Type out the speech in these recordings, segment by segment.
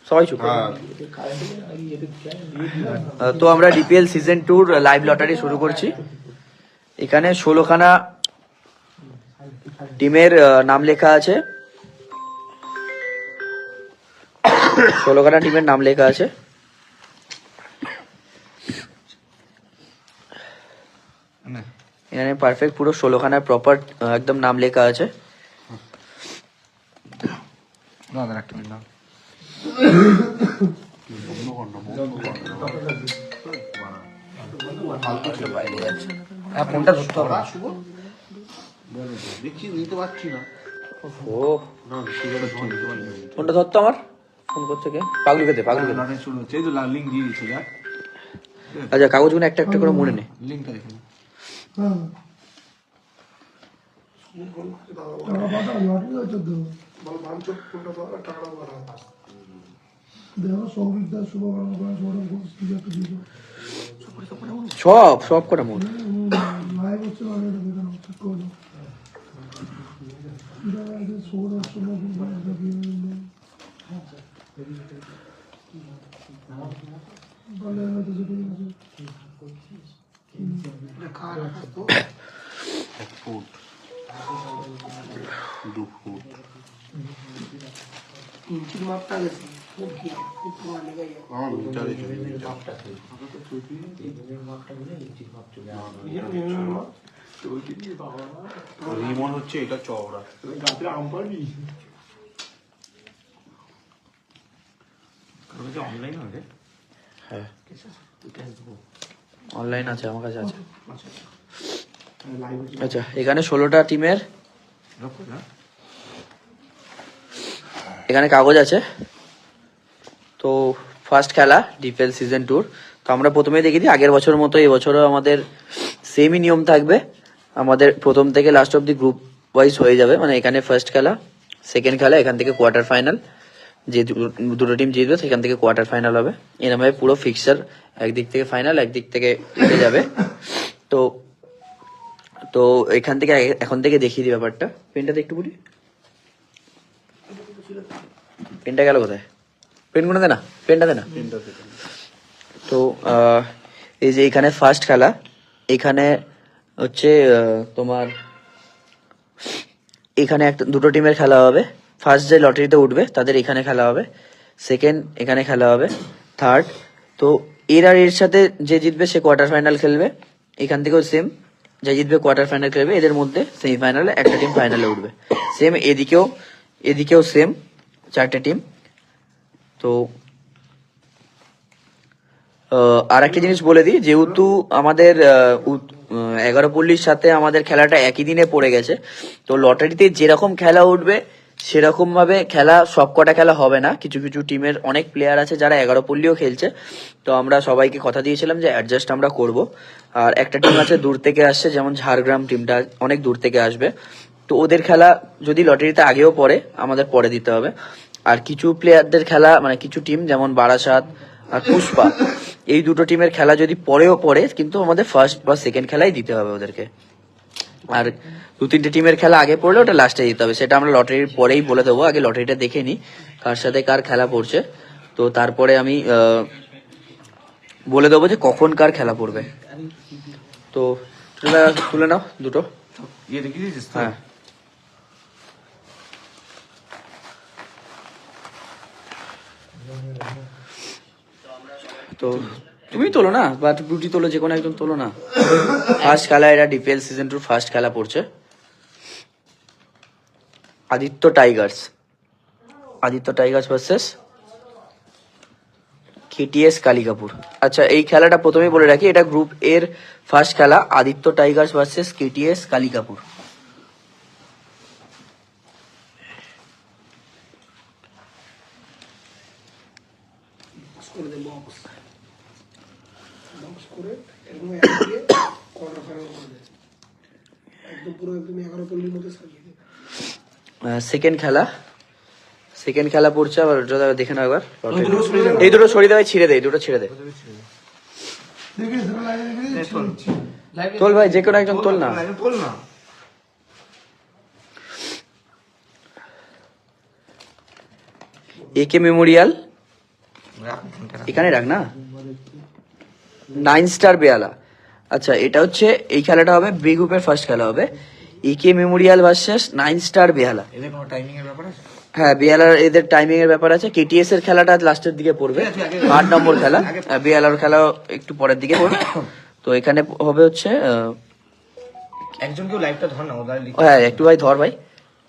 সবাই চুপ। তো আমরা ডিপিএল সিজন 2 লাইভ লটারি শুরু করছি। এখানে 16খানা টিমের নাম লেখা আছে, 16খানা টিমের নাম লেখা আছে। এখানে পারফেক্ট পুরো 16খানার প্রপার একদম নাম লেখা আছে। ফোনটা ধরতে হবে, ফোনটা ধরতো আমার ফোন করছে কে? পাগলুকে দে, পাগলুকে দে। আচ্ছা কাগজগুলো একটা একটা করে মনে নে। সব সব কটা মন রিমন হচ্ছে এটা চওড়া। হ্যাঁ অনলাইন আছে, আমার কাছে আছে। আচ্ছা এখানে 16টা টিমের এখানে কাগজ আছে। তো ফার্স্ট খেলা ডিপিএল সিজন 2। তো আমরা প্রথমেই দেখে দিই, আগের বছরের মতো এবছরও আমাদের সেমই নিয়ম থাকবে। আমাদের প্রথম থেকে লাস্ট অব্দি গ্রুপ ওয়াইজ হয়ে যাবে, মানে এখানে ফার্স্ট খেলা, সেকেন্ড খেলা, এখান থেকে কোয়ার্টার ফাইনাল। যে দুটো টিম জিতবে সেখান থেকে কোয়ার্টার ফাইনাল হবে। এরকম ভাবে পুরো ফিক্সার, একদিক থেকে ফাইনাল, একদিক থেকে উঠে যাবে। তো তো এখান থেকে এখন থেকে দেখিয়ে দিই ব্যাপারটা। পেনটাতে একটু বলি, পেনটা গেল কোথায়? পেনগুলো দে না, পেনটা দে না। তো এই যে এখানে ফার্স্ট খেলা, এখানে হচ্ছে তোমার এখানে দুটো টিমের খেলা হবে। ফার্স্ট যে লটারিতে উঠবে তাদের এখানে খেলা হবে, সেকেন্ড এখানে খেলা হবে, থার্ড। তো এর আর এর সাথে যে জিতবে সে কোয়ার্টার ফাইনাল খেলবে। এখান থেকেও সেম, যে জিতবে কোয়ার্টার ফাইনাল খেলবে। এদের মধ্যে সেমিফাইনালে একটা টিম ফাইনালে উঠবে। সেম এদিকেও সেম 4টে টিম। তো আর একটা জিনিস বলে দিই, যেহেতু আমাদের 11 পল্লীর সাথে আমাদের খেলাটা একই দিনে পড়ে গেছে, তো লটারিতে যেরকম খেলা উঠবে সেরকম ভাবে খেলা, সবকটা খেলা হবে না। কিছু কিছু টিমের অনেক প্লেয়ার আছে যারা 11 পল্লীও খেলছে। তো আমরা সবাইকে কথা দিয়েছিলাম যে অ্যাডজাস্ট আমরা করব। আর একটা টিম আছে দূর থেকে আসছে, যেমন ঝাড়গ্রাম টিমটা অনেক দূর থেকে আসবে। তো ওদের খেলা যদি লটারিতে আগেও পড়ে, আমাদের পরে দিতে হবে। আর কিছু প্লেয়ারদের খেলা, মানে কিছু টিম যেমন বারাসাত আর পুষ্পা, এই দুটো টিমের খেলা যদি পরেও পড়ে, কিন্তু আমাদের ফার্স্ট বা সেকেন্ড খেলাই দিতে হবে ওদেরকে। আর 2-3টে টিমের খেলা আগে পড়লে ওটা লাস্টে দিতে হবে। সেটা আমরা লটারির পরেই বলে দেবো, আগে লটারিটা দেখে নিই কার সাথে কার খেলা পড়ছে। তো তারপরে আমি বলে দেবো যে কখন কার খেলা পড়বে। তো তুলে নাও দুটো। হ্যাঁ তো তুমি তোলো না, বা ব্রুটি তোলো, যে কোনো একজন তোলো না। ফার্স্ট খেলা, এটা ডিপিএল সিজন 2 ফার্স্ট খেলা পড়ছে। Aditya Tigers versus KTS Kalikapur. আচ্ছা এই খেলাটা প্রথমেই বলে রাখি, এটা গ্রুপ এর ফার্স্ট খেলা, Aditya Tigers versus KTS Kalikapur. Second খেলা পড়ছে, আবার দেখে নাও একবার। এই দুটো সরিয়ে দেয়, ছিঁড়ে দেয়, দুটো ছিঁড়ে দেয়। তোল ভাই, যে কোনো একজন তোল না। একে মেমোরিয়াল এখানে রাখ না। 9 স্টার বেয়ালা। আচ্ছা, এটা হচ্ছে এই খেলাটা হবে বি গ্রুপের ফার্স্ট খেলা হবে, একে মেমোরিয়াল ভার্সেস 9 স্টার বেহালা। এদের কোনো টাইমিং এর ব্যাপার আছে? হ্যাঁ, বেহালার এদের টাইমিং এর ব্যাপার আছে। কেটিএস এর খেলাটা লাস্টের দিকে পড়বে, 8 নম্বর খেলা। বেহালার খেলা একটু পরের দিকে পড়বে। তো এখানে হবে হচ্ছে একজন কেউ লাইভটা ধর না, ওদের হ্যাঁ একটু ভাই ধর ভাই।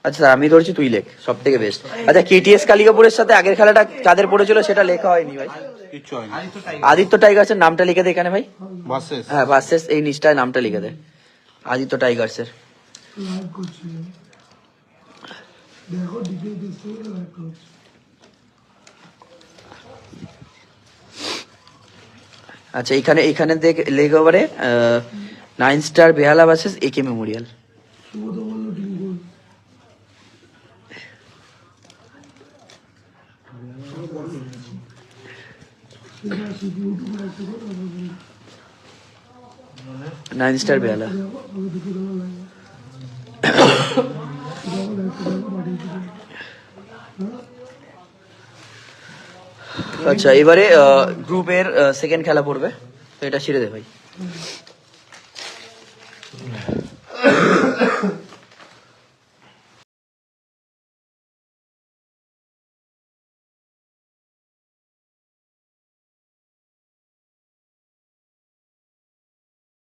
আচ্ছা আমি ধরছি, তুই লেখ, সব থেকে বেস্ট। আচ্ছা, কেটিএস কালিকাপুরের সাথে আগের খেলাটা কাদের পড়েছিল সেটা লেখা হয়নি ভাই। কিচ্ছু হয়নি। আদিত্য টাইগার্সের নামটা লিখে দে এখানে ভাই। বাসেস হ্যাঁ ভার্সেস এই নিচটায় নামটা লিখে দে, আদিত্য টাইগার্সের। আচ্ছা, এখানে এখানে দেখ লেখা পারে 9 স্টার বেহালা ভার্সেস একে মেমোরিয়াল। নাইন স্টার বেহালা। আচ্ছা, এবারে গ্রুপের সেকেন্ড খেলা পড়বে, তো এটা ছেড়ে দে ভাই।